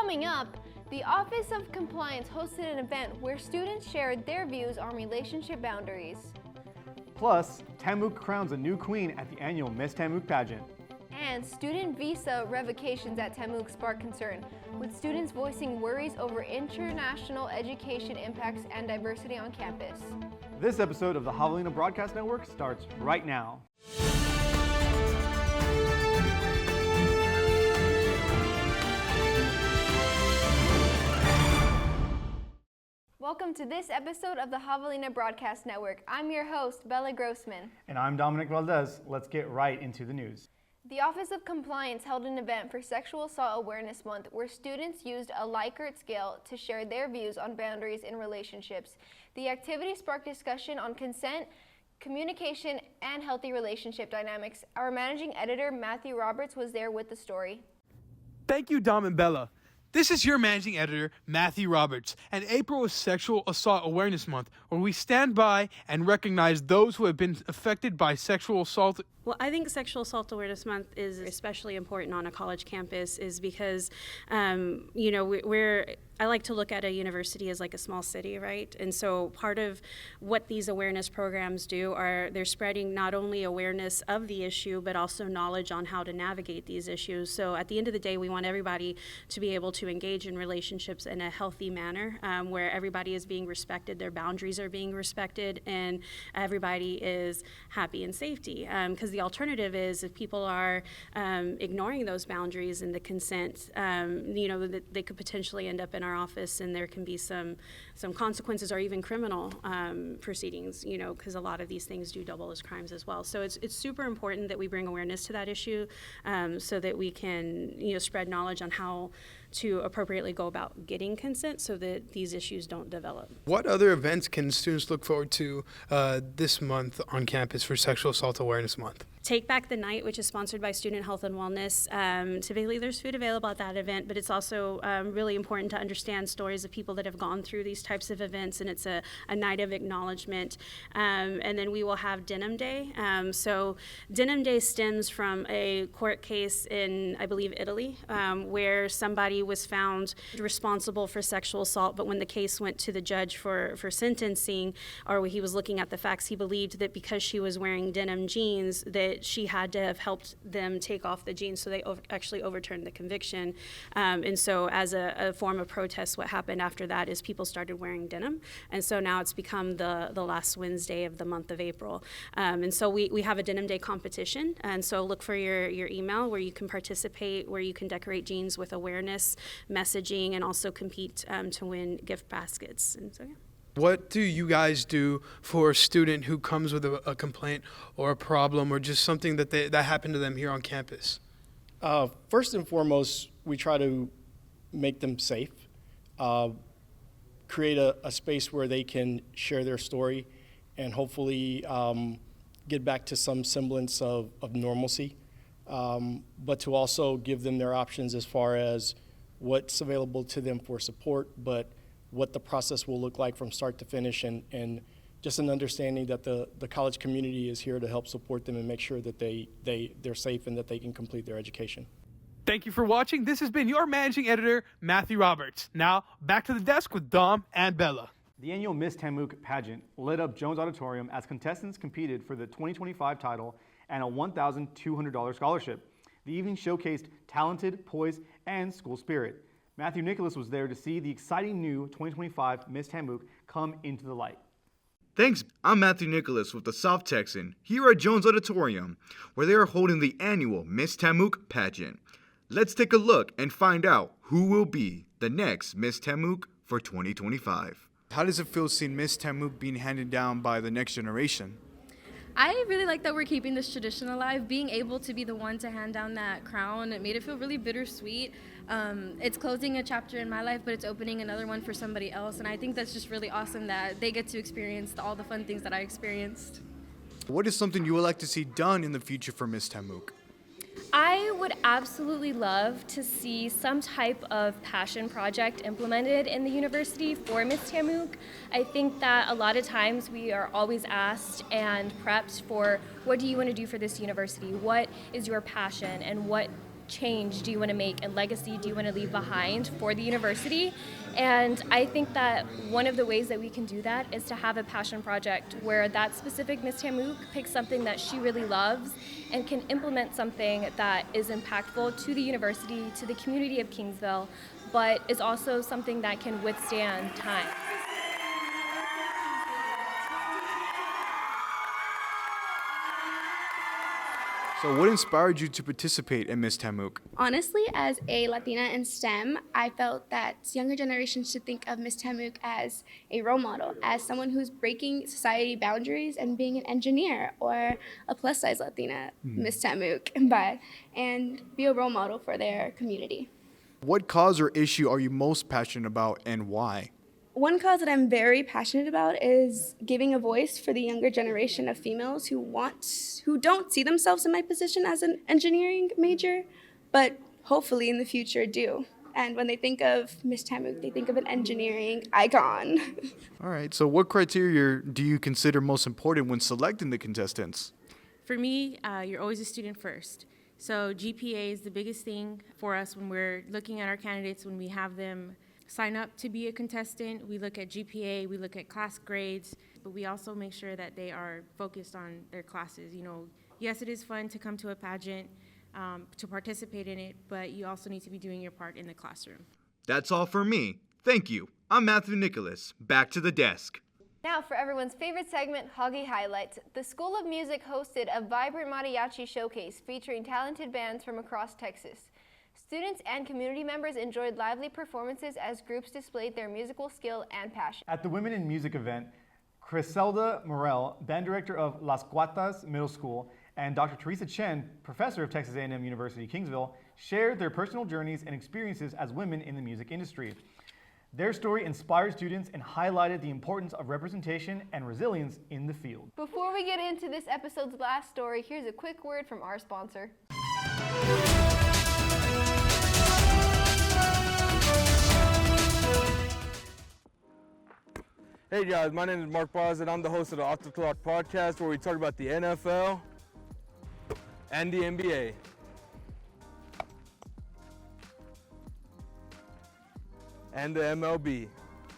Coming up, the Office of Compliance hosted an event where students shared their views on relationship boundaries. Plus, TAMUK crowns a new queen at the annual Miss TAMUK pageant. And student visa revocations at TAMUK spark concern, with students voicing worries over international education impacts and diversity on campus. This episode of the Javelina Broadcast Network starts right now. Welcome to this episode of the Javelina Broadcast Network. I'm your host, Bella Grossman. And I'm Dominic Valdez. Let's get right into the news. The Office of Compliance held an event for Sexual Assault Awareness Month where students used a Likert scale to share their views on boundaries in relationships. The activity sparked discussion on consent, communication, and healthy relationship dynamics. Our managing editor, Matthew Roberts, was there with the story. Thank you, Dom and Bella. This is your managing editor, Matthew Roberts, and April is Sexual Assault Awareness Month, where we stand by and recognize those who have been affected by sexual assault. Well, I think Sexual Assault Awareness Month is especially important on a college campus is because, I like to look at a university as like a small city, right? And so part of what these awareness programs do are they're spreading not only awareness of the issue, but also knowledge on how to navigate these issues. So at the end of the day, we want everybody to be able to engage in relationships in a healthy manner, where everybody is being respected, their boundaries are being respected, and everybody is happy and safety. Because the alternative is if people are ignoring those boundaries and the consent, they could potentially end up in our office, and there can be some consequences or even criminal proceedings, because a lot of these things do double as crimes as well. So it's super important that we bring awareness to that issue so that we can spread knowledge on how to appropriately go about getting consent so that these issues don't develop. What other events can students look forward to this month on campus for Sexual Assault Awareness Month? Take Back the Night, which is sponsored by Student Health and Wellness. Typically there's food available at that event, but it's also really important to understand stories of people that have gone through these types of events, and it's a night of acknowledgement. And then we will have Denim Day. So Denim Day stems from a court case in, I believe, Italy, where somebody was found responsible for sexual assault, but when the case went to the judge for sentencing, or when he was looking at the facts, he believed that because she was wearing denim jeans, that she had to have helped them take off the jeans, so they actually overturned the conviction. And so as a form of protest, what happened after that is people started wearing denim, and so now it's become the last Wednesday of the month of April. And so we have a Denim Day competition, and so look for your email where you can participate, where you can decorate jeans with awareness, messaging, and also compete to win gift baskets. And so, yeah. What do you guys do for a student who comes with a complaint or a problem or just something that happened to them here on campus? First and foremost, we try to make them safe, create a space where they can share their story and hopefully get back to some semblance of normalcy, but to also give them their options as far as what's available to them for support, but what the process will look like from start to finish, and just an understanding that the college community is here to help support them and make sure that they're safe and that they can complete their education. Thank you for watching. This has been your managing editor, Matthew Roberts. Now, back to the desk with Dom and Bella. The annual Miss TAMUK pageant lit up Jones Auditorium as contestants competed for the 2025 title and a $1,200 scholarship. The evening showcased talented, poise, and school spirit. Matthew Nicholas was there to see the exciting new 2025 Miss TAMUK come into the light. Thanks, I'm Matthew Nicholas with the South Texan here at Jones Auditorium, where they are holding the annual Miss TAMUK pageant. Let's take a look and find out who will be the next Miss TAMUK for 2025. How does it feel seeing Miss TAMUK being handed down by the next generation? I really like that we're keeping this tradition alive. Being able to be the one to hand down that crown, it made it feel really bittersweet. It's closing a chapter in my life, but it's opening another one for somebody else. And I think that's just really awesome that they get to experience all the fun things that I experienced. What is something you would like to see done in the future for Miss TAMUK? I would absolutely love to see some type of passion project implemented in the university for Miss TAMUK. I think that a lot of times we are always asked and prepped for, what do you want to do for this university? What is your passion, and what change do you want to make and legacy do you want to leave behind for the university? And I think that one of the ways that we can do that is to have a passion project where that specific Miss TAMUK picks something that she really loves and can implement something that is impactful to the university, to the community of Kingsville, but is also something that can withstand time. So what inspired you to participate in Miss TAMUK? Honestly, as a Latina in STEM, I felt that younger generations should think of Miss TAMUK as a role model, as someone who's breaking society boundaries and being an engineer or a plus-size Latina Miss TAMUK, and be a role model for their community. What cause or issue are you most passionate about and why? One cause that I'm very passionate about is giving a voice for the younger generation of females who don't see themselves in my position as an engineering major, but hopefully in the future do. And when they think of Miss TAMUK, they think of an engineering icon. All right, so what criteria do you consider most important when selecting the contestants? For me, you're always a student first. So GPA is the biggest thing for us when we're looking at our candidates, when we have them sign up to be a contestant. We look at GPA, we look at class grades, but we also make sure that they are focused on their classes. You know, yes, it is fun to come to a pageant, to participate in it, but you also need to be doing your part in the classroom. That's all for me. Thank you. I'm Matthew Nicholas. Back to the desk. Now for everyone's favorite segment, Hoggy Highlights. The School of Music hosted a vibrant mariachi showcase featuring talented bands from across Texas. Students and community members enjoyed lively performances as groups displayed their musical skill and passion. At the Women in Music event, Criselda Morel, band director of Las Cuatas Middle School, and Dr. Teresa Chen, professor of Texas A&M University Kingsville, shared their personal journeys and experiences as women in the music industry. Their story inspired students and highlighted the importance of representation and resilience in the field. Before we get into this episode's last story, here's a quick word from our sponsor. Hey guys, my name is Mark Boz and I'm the host of the Off the Clock podcast where we talk about the NFL and the NBA. And the MLB.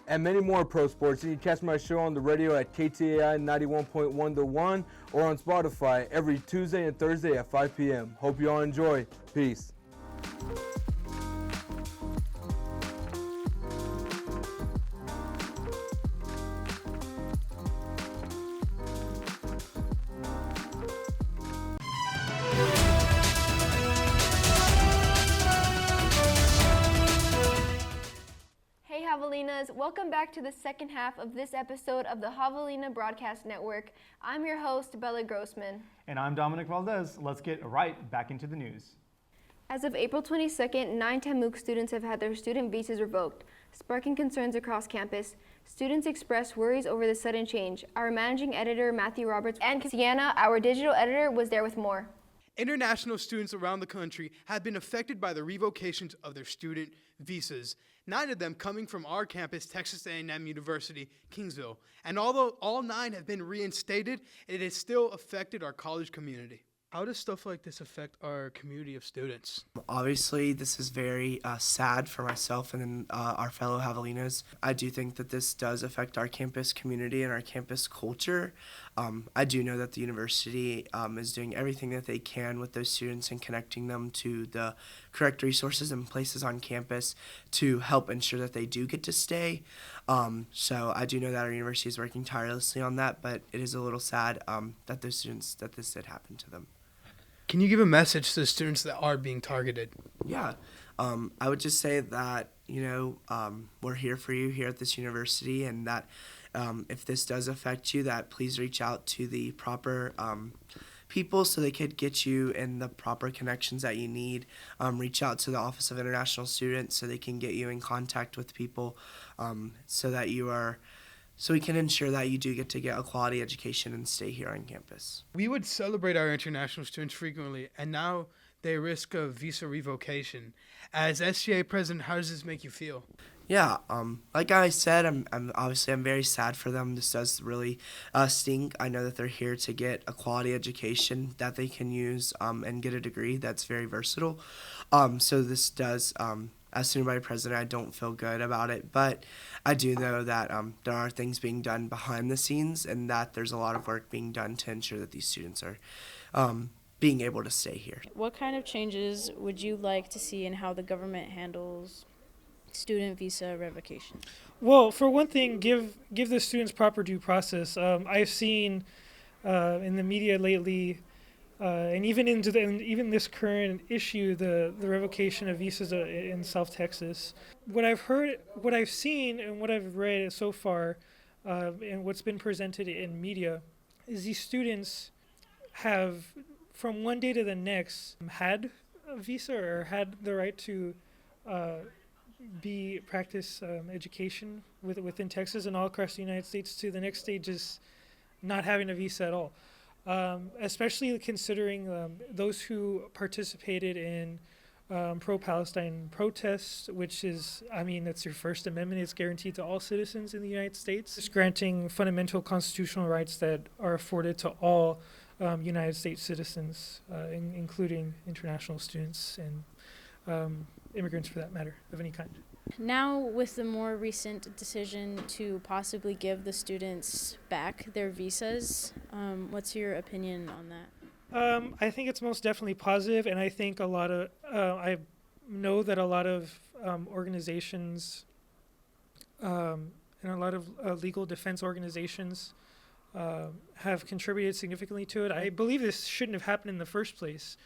And many more pro sports. You can catch my show on the radio at KTAI 91.1 to 1 or on Spotify every Tuesday and Thursday at 5 p.m. Hope you all enjoy. Peace. Javelinas, welcome back to the second half of this episode of the Javelina Broadcast Network. I'm your host, Bella Grossman. And I'm Dominic Valdez. Let's get right back into the news. As of April 22nd, 9 TAMUK students have had their student visas revoked, sparking concerns across campus. Students expressed worries over the sudden change. Our managing editor, Matthew Roberts, and Ciana, our digital editor, was there with more. International students around the country have been affected by the revocations of their student visas, 9 of them coming from our campus, Texas A&M University, Kingsville. And although all 9 have been reinstated, it has still affected our college community. How does stuff like this affect our community of students? Obviously, this is very sad for myself and our fellow Javelinas. I do think that this does affect our campus community and our campus culture. I do know that the university is doing everything that they can with those students and connecting them to the correct resources and places on campus to help ensure that they do get to stay. So I do know that our university is working tirelessly on that, but it is a little sad that those students, that this did happen to them. Can you give a message to the students that are being targeted? Yeah, I would just say that, we're here for you here at this university, and that if this does affect you, that please reach out to the proper people so they could get you in the proper connections that you need. Reach out to the Office of International Students so they can get you in contact with people so we can ensure that you do get to get a quality education and stay here on campus. We would celebrate our international students frequently, and now they risk of visa revocation. As SGA president, how does this make you feel? Yeah, like I said, I'm very sad for them. This does really stink. I know that they're here to get a quality education that they can use and get a degree that's very versatile. So this does, as student body president, I don't feel good about it, but I do know that there are things being done behind the scenes and that there's a lot of work being done to ensure that these students are being able to stay here. What kind of changes would you like to see in how the government handles student visa revocation? Well, for one thing, give the students proper due process. I've seen in the media lately, and even even this current issue, the revocation of visas in South Texas. What I've heard, what I've seen, and what I've read so far, and what's been presented in media, is these students have, from one day to the next, had a visa or had the right to practice education within Texas and all across the United States, to the next stage is not having a visa at all. Especially considering those who participated in pro-Palestine protests, which is, I mean, that's your First Amendment. It's guaranteed to all citizens in the United States. It's granting fundamental constitutional rights that are afforded to all United States citizens, including international students and immigrants, for that matter, of any kind. Now, with the more recent decision to possibly give the students back their visas, what's your opinion on that? I think it's most definitely positive, and I think a lot of I know that a lot of organizations and a lot of legal defense organizations have contributed significantly to it. I believe this shouldn't have happened in the first place,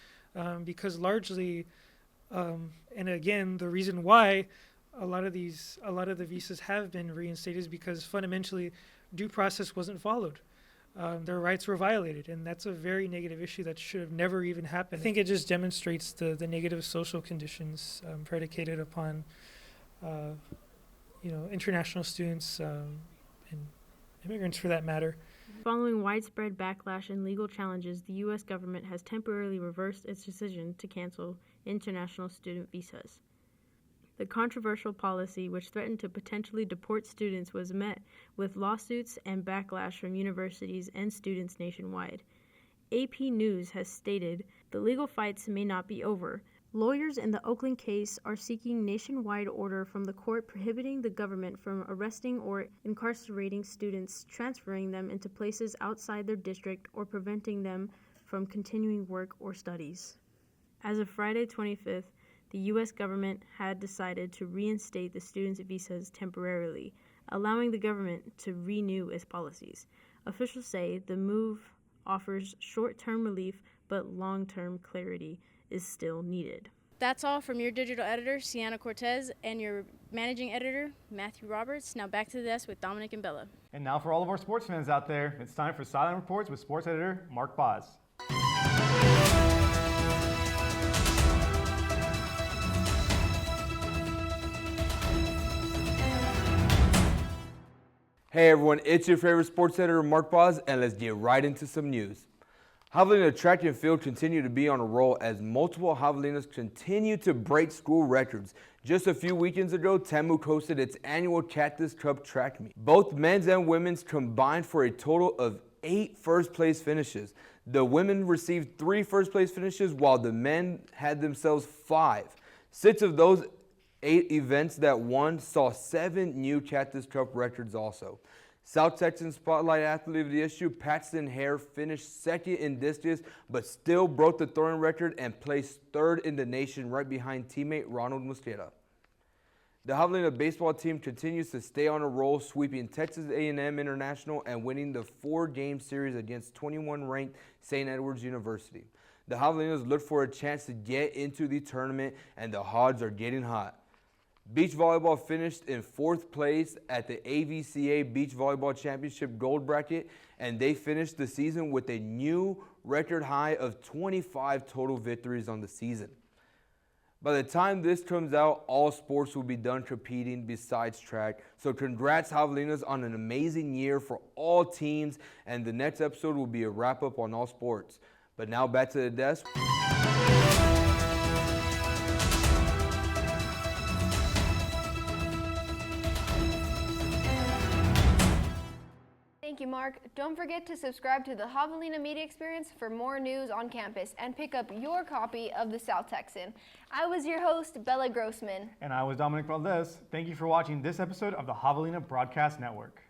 because largely, and again, the reason why a lot of the visas have been reinstated is because fundamentally due process wasn't followed. Their rights were violated, and that's a very negative issue that should have never even happened. I think it just demonstrates the negative social conditions predicated upon international students and immigrants, for that matter. Following widespread backlash and legal challenges, the U.S. government has temporarily reversed its decision to cancel international student visas. The controversial policy, which threatened to potentially deport students, was met with lawsuits and backlash from universities and students nationwide. AP News has stated the legal fights may not be over. Lawyers in the Oakland case are seeking nationwide order from the court prohibiting the government from arresting or incarcerating students, transferring them into places outside their district, or preventing them from continuing work or studies. As of Friday 25th, the U.S. government had decided to reinstate the students' visas temporarily, allowing the government to renew its policies. Officials say the move offers short-term relief, but long-term clarity is still needed. That's all from your digital editor, Ciana Cortez, and your managing editor, Matthew Roberts. Now back to the desk with Dominic and Bella. And now for all of our sports fans out there, it's time for Silent Reports with sports editor Mark Boz. Hey everyone, it's your favorite sports editor Mark Boz, and let's get right into some news. Javelina track and field continue to be on a roll as multiple Javelinas continue to break school records. Just a few weekends ago, TAMUK hosted its annual Cactus Cup track meet. Both men's and women's combined for a total of 8 first-place finishes. The women received 3 first-place finishes, while the men had themselves 5. 6 of those 8 events that won saw 7 new Cactus Cup records also. South Texan Spotlight Athlete of the Issue, Paxton Hare, finished 2nd in discus, but still broke the throwing record and placed 3rd in the nation, right behind teammate Ronald Mosqueda. The Javelina baseball team continues to stay on a roll, sweeping Texas A&M International and winning the 4-game series against 21-ranked St. Edward's University. The Javelinas look for a chance to get into the tournament, and the odds are getting hot. Beach volleyball finished in 4th place at the AVCA Beach Volleyball Championship Gold Bracket, and they finished the season with a new record high of 25 total victories on the season. By the time this comes out, all sports will be done competing besides track. So congrats Javelinas on an amazing year for all teams, and the next episode will be a wrap-up on all sports. But now back to the desk. Thank you, Mark. Don't forget to subscribe to the Javelina Media Experience for more news on campus and pick up your copy of the South Texan. I was your host, Bella Grossman. And I was Dominic Valdez. Thank you for watching this episode of the Javelina Broadcast Network.